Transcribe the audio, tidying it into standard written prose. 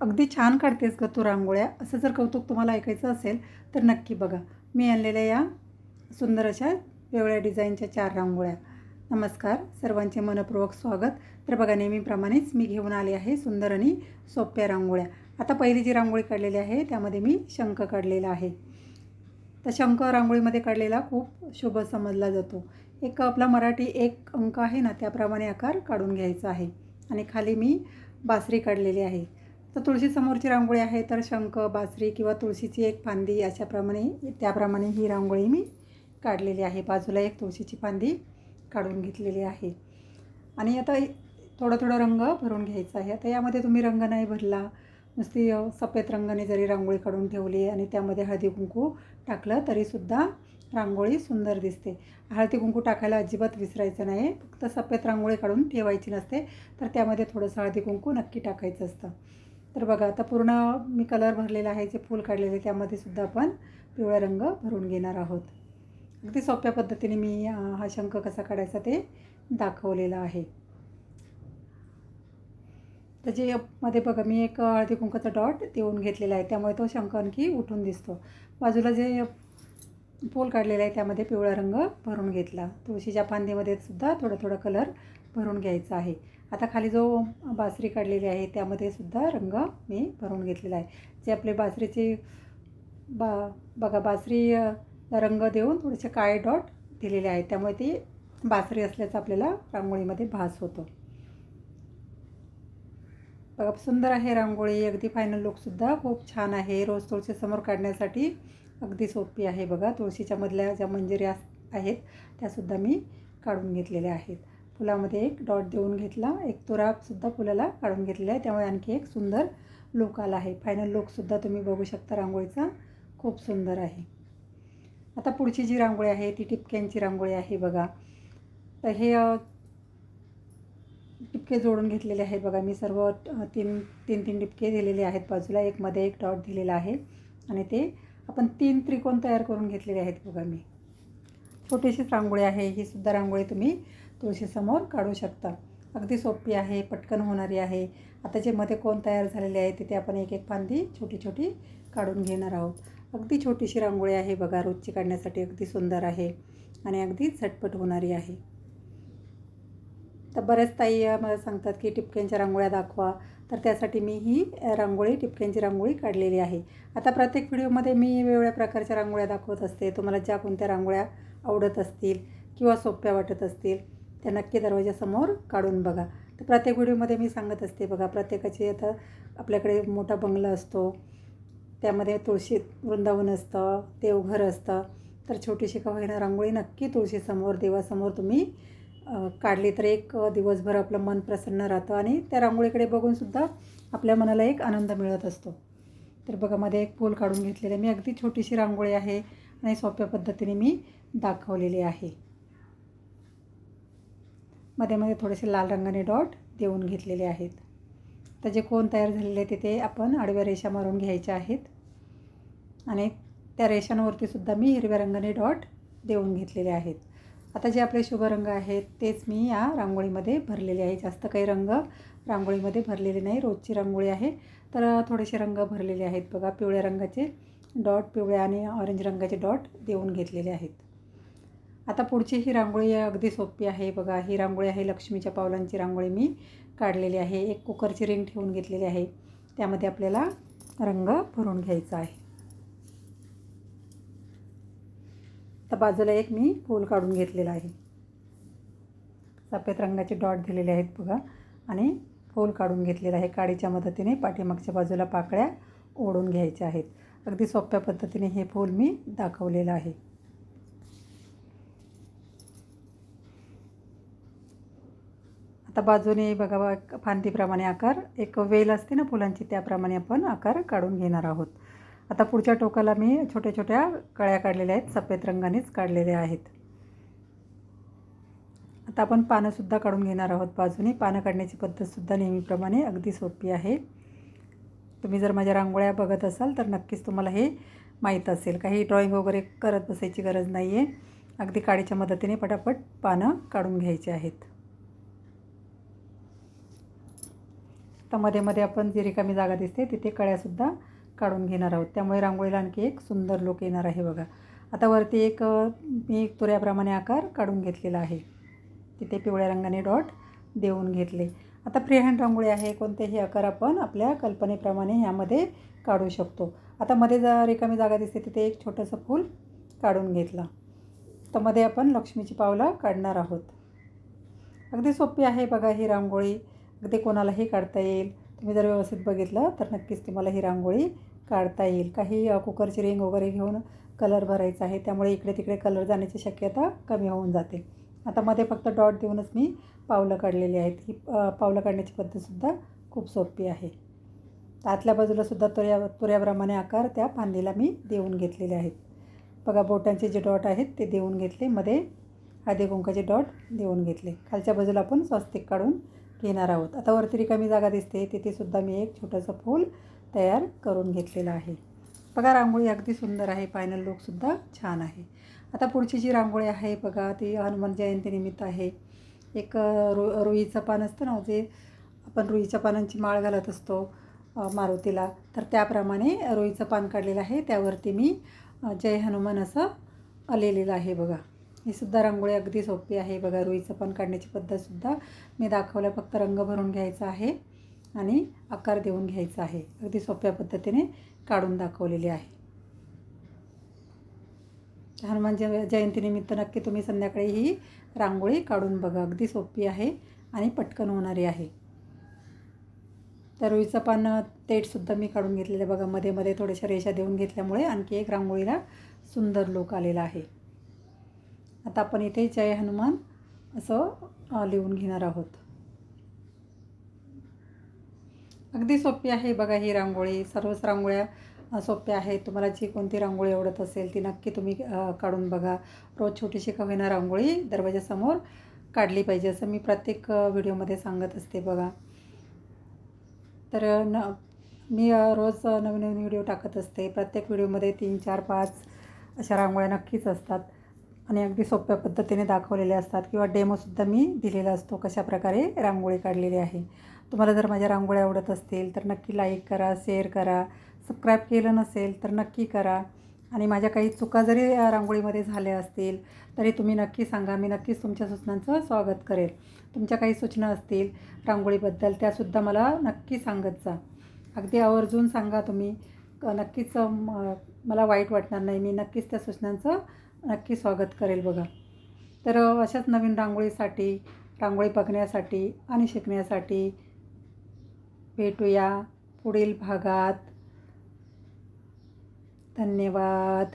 अगदी छान काढतेस गं तू रांगोळ्या. असं जर कौतुक तुम्हाला ऐकायचं असेल तर नक्की बघा. मी आणलेल्या या सुंदर अशा वेगवेगळ्या डिझाईनच्या 4 रांगोळ्या. नमस्कार, सर्वांचे मनःपूर्वक स्वागत. तर बघा, नेहमीप्रमाणेच मी घेऊन आले आहे सुंदर आणि सोप्या रांगोळ्या. आता पहिली जी रांगोळी काढलेली आहे त्यामध्ये मी शंख काढलेला आहे. तर शंख रांगोळीमध्ये काढलेला खूप शुभ समजला जातो. एक आपला मराठी एक अंक आहे ना, त्याप्रमाणे आकार काढून घ्यायचा आहे. आणि खाली मी बासरी काढलेली आहे. तर तुळशीसमोरची रांगोळी आहे, तर शंख, बासरी किंवा तुळशीची एक फांदी अशाप्रमाणे त्याप्रमाणे ही रांगोळी मी काढलेली आहे. बाजूला एक तुळशीची फांदी काढून घेतलेली आहे. आणि आता थोडं थोडं रंग भरून घ्यायचा आहे. आता यामध्ये तुम्ही रंग नाही भरला, नुसती सफेद रंगाने जरी रांगोळी काढून ठेवली आणि त्यामध्ये हळदी कुंकू टाकलं तरीसुद्धा रांगोळी सुंदर दिसते. हळदी कुंकू टाकायला अजिबात विसरायचं नाही. फक्त सफेद रांगोळी काढून ठेवायची नसते, तर त्यामध्ये थोडंसं हळदी कुंकू नक्की टाकायचं असतं. तर बघा, आता पूर्ण मी कलर भरलेला आहे. जे फूल काढलेले त्यामध्ये सुद्धा आपण पिवळा रंग भरून घेणार आहोत. अगदी सोप्या पद्धतीने मी हा शंख कसा काढायचा ते दाखवलेला आहे. त्याच्यामध्ये बघा, मी एक हळदी कुंकाचा डॉट देऊन घेतलेला आहे, त्यामुळे तो शंख आणखी उठून दिसतो. बाजूला जे फूल काढलेलं आहे त्यामध्ये पिवळा रंग भरून घेतला. तुळशीच्या फांदीमध्ये सुद्धा थोडं थोडं कलर भरून घ्यायचा आहे. आता खाली जो बासरी काढलेली आहे त्यामध्ये सुद्धा रंग मी भरून घेतलेला आहे. जे आपले बासरीचे बघा, बासरी रंग देऊन थोडेसे काळे डॉट दिलेले आहेत, त्यामुळे ती बासरी असल्याचा आपल्याला रांगोळीमध्ये भास होतो. बघा, सुंदर आहे रांगोळी. अगदी फायनल लुकसुद्धा खूप छान आहे. रोज तुळशीसमोर काढण्यासाठी अगदी सोपी आहे. बघा, तुळशीच्या मधल्या ज्या मंजिऱ्या आहेत त्यासुद्धा मी काढून घेतलेल्या आहेत. फुलामध्ये एक डॉट देऊन घेतला, एक तुरासुद्धा फुलाला काढून घेतलेला आहे, त्यामुळे आणखी एक सुंदर लुक आला आहे. फायनल लुकसुद्धा तुम्ही बघू शकता रांगोळीचा, खूप सुंदर आहे. आता पुढची जी रांगोळी आहे ती टिपक्यांची रांगोळी आहे. बघा, तर हे टिपके जोडून घेतलेले आहेत. बघा, मी सर्व तीन तीन टिपके दिलेले आहेत बाजूला. एक मध्ये एक डॉट दिलेला आहे आणि ते आपण 3 त्रिकोण तयार करून घेतलेले आहेत. बघा, मी छोटीशीच रांगोळी आहे. ही सुद्धा रांगोळी तुम्ही तुळशीसमोर काढू शकता. अगदी सोपी आहे, पटकन होणारी आहे. आता जे मध्ये कोण तयार झालेले आहे तिथे आपण एक एक फांदी छोटी छोटी काढून घेणार आहोत. अगदी छोटीशी रांगोळी आहे. बघा, रोजची काढण्यासाठी अगदी सुंदर आहे आणि अगदी झटपट होणारी आहे. तर बऱ्याच ताई मला सांगतात की टिपक्यांच्या रांगोळ्या दाखवा, तर त्यासाठी मी ही रांगोळी टिपक्यांची रांगोळी काढलेली आहे. आता प्रत्येक व्हिडिओमध्ये मी वेगवेगळ्या प्रकारच्या रांगोळ्या दाखवत असते. तुम्हाला ज्या कोणत्या रांगोळ्या आवडत असतील किंवा सोप्या वाटत असतील त्या नक्की दरवाजासमोर काढून बघा. तर प्रत्येक व्हिडिओमध्ये मी सांगत असते. बघा, प्रत्येकाची आता आपल्याकडे मोठा बंगला असतो, त्यामध्ये तुळशी वृंदावन असतं, देवघर असतं. तर छोटीशी का होईना रांगोळी नक्की तुळशीसमोर, देवासमोर तुम्ही काढली तर एक दिवसभर आपलं मन प्रसन्न राहतं आणि त्या रांगोळीकडे बघूनसुद्धा आपल्या मनाला एक आनंद मिळत असतो. तर बघा, मध्ये एक फूल काढून घेतलेलं आहे. मी अगदी छोटीशी रांगोळी आहे आणि सोप्या पद्धतीने मी दाखवलेली आहे. मध्ये मध्ये थोडेसे लाल रंगाने डॉट देऊन घेतलेले आहेत. तर जे कोण तयार झालेले आहे तिथे आपण आडव्या रेषा मारून घ्यायच्या आहेत आणि त्या रेषांवरती सुद्धा मी हिरव्या रंगाने डॉट देऊन घेतलेले आहेत. आता जे आपले शुभ रंग आहेत तेच मी या रांगोळीमध्ये भरलेले आहे. जास्त काही रंग रांगोळीमध्ये भरलेले नाही, रोजची रांगोळी आहे, तर थोडेसे रंग भरलेले आहेत. बघा, पिवळ्या रंगाचे डॉट, पिवळ्या आणि ऑरेंज रंगाचे डॉट देऊन घेतलेले आहेत. आता पुढची ही रांगोळी अगदी सोपी आहे. बघा, ही रांगोळी आहे लक्ष्मीच्या पावलांची रांगोळी मी काढलेली आहे. एक कुकरची रिंग ठेवून घेतलेली आहे, त्यामध्ये आपल्याला रंग भरून घ्यायचा आहे. तर बाजूला एक मी फूल काढून घेतलेलं आहे. सफेद रंगाचे डॉट दिलेले आहेत बघा आणि फूल काढून घेतलेलं आहे. काडीच्या मदतीने पाठीमागच्या बाजूला पाकळ्या ओढून घ्यायच्या आहेत. अगदी सोप्या पद्धतीने हे फूल मी दाखवलेलं आहे. आता बाजूने बघा, फांदीप्रमाणे आकार, एक वेल असते ना फुलांची, त्याप्रमाणे आपण आकार काढून घेणार आहोत. आता पुढच्या टोकाला मी छोट्या छोट्या कळ्या काढलेल्या आहेत, सफेद रंगानेच काढलेल्या आहेत. आता आपण पानंसुद्धा काढून घेणार आहोत बाजूने. पानं काढण्याची पद्धतसुद्धा नेहमीप्रमाणे अगदी सोपी आहे. तुम्ही जर माझ्या रांगोळ्या बघत असाल तर नक्कीच तुम्हाला हे माहीत असेल. काही ड्रॉईंग वगैरे करत बसायची गरज नाही आहे. अगदी काडीच्या मदतीने पटापट पानं काढून घ्यायची आहेत. तर मध्ये मध्ये आपण जी रिकामी जागा दिसते तिथे कळ्यासुद्धा काढून घेणार आहोत. त्यामुळे रांगोळीला आणखी एक सुंदर लुक येणार आहे बघा. आता वरती मी एक तुऱ्याप्रमाणे आकार काढून घेतलेला आहे. तिथे पिवळ्या रंगाने डॉट देऊन घेतले. आता फ्री हँड रांगोळी आहे, कोणतेही आकार आपण आपल्या कल्पनेप्रमाणे यामध्ये काढू शकतो. आता मध्ये रिकामी जागा दिसते तिथे एक छोटंसं फूल काढून घेतलं. तर मध्ये आपण लक्ष्मीची पावलं काढणार आहोत. अगदी सोपी आहे बघा ही रांगोळी, अगदी कोणालाही काढता येईल. तुम्ही जर व्यवस्थित बघितलं तर नक्कीच तुम्हाला ही रांगोळी काढता येईल. काही कुकरची रिंग वगैरे घेऊन कलर भरायचा आहे, त्यामुळे इकडे तिकडे कलर जाण्याची शक्यता कमी होऊन जाते. आता मध्ये फक्त डॉट देऊनच मी पावलं काढलेली आहेत. ही पावलं काढण्याची पद्धतसुद्धा खूप सोपी आहे. आतल्या बाजूलासुद्धा तुऱ्याप्रमाणे आकार त्या फांदीला मी देऊन घेतलेले आहेत. बघा बोटांचे जे डॉट आहेत ते देऊन घेतले, मध्ये हळदी कुंकाचे डॉट देऊन घेतले. खालच्या बाजूला आपण स्वस्तिक काढून घेणार आहोत. आता वरती रिकामी जागा दिसते तिथेसुद्धा मी एक छोटंसं फूल तयार करून घेतलेलं आहे. बघा रांगोळी अगदी सुंदर आहे, फायनल लुकसुद्धा छान आहे. आता पुढची जी रांगोळी आहे बघा ती हनुमान जयंतीनिमित्त आहे. एक रुईचं पान असतं ना, जे आपण रुईच्या पानांची माळ घालत असतो मारुतीला, तर त्याप्रमाणे रुईचं पान काढलेलं आहे. त्यावरती मी जय हनुमान असं आलेलं आहे बघा. ही सुद्धा रांगोळी अगदी सोपी आहे बघा. रुईचं पान काढण्याची पद्धतसुद्धा मी दाखवलं, फक्त रंग भरून घ्यायचा आहे आणि आकार देऊन घ्यायचा आहे. अगदी सोप्या पद्धतीने काढून दाखवलेली आहे. हनुमान जयंतीनिमित्त नक्की तुम्ही संध्याकाळी ही रांगोळी काढून बघा. अगदी सोपी आहे आणि पटकन होणारी आहे. तर रुईचं पान तेटसुद्धा मी काढून घेतलेलं आहे बघा. मध्ये मध्ये थोड्याशा रेषा देऊन घेतल्यामुळे आणखी एक रांगोळीला सुंदर लुक आलेला आहे. आता आपण इथे जय हनुमान असं लिहून घेणार आहोत. अगदी सोपी आहे बघा ही रांगोळी. सर्वच रांगोळ्या सोप्या आहेत. तुम्हाला जी कोणती रांगोळी आवडत असेल ती नक्की तुम्ही काढून बघा. रोज छोटीशी का होईना रांगोळी दरवाजासमोर काढली पाहिजे, असं मी प्रत्येक व्हिडिओमध्ये सांगत असते बघा. तर मी रोज नवीन नवीन व्हिडिओ टाकत असते. प्रत्येक व्हिडिओमध्ये 3, 4, 5 अशा रांगोळ्या नक्कीच असतात आणि अगदी सोप्या पद्धतीने दाखवलेल्या असतात, किंवा डेमोसुद्धा मी दिलेला असतो कशा प्रकारे रांगोळी काढलेली आहे. तुम्हाला जर माझ्या रांगोळ्या आवडत असतील तर नक्की लाईक करा, शेअर करा. सबस्क्राईब केलं नसेल तर नक्की करा. आणि माझ्या काही चुका जरी रांगोळीमध्ये झाल्या असतील तरी तुम्ही नक्की सांगा. मी नक्कीच तुमच्या सूचनांचं स्वागत करेल. तुमच्या काही सूचना असतील रांगोळीबद्दल त्यासुद्धा मला नक्की सांगत जा. अगदी आवर्जून सांगा तुम्ही. नक्कीच मला वाईट वाटणार नाही. मी नक्कीच त्या सूचनांचं नक्की स्वागत करेल बघा. तर अशाच नवीन रांगोळीसाठी, रांगोळी बघण्यासाठी आणि शिकण्यासाठी भेटूया पुढील भागात. धन्यवाद.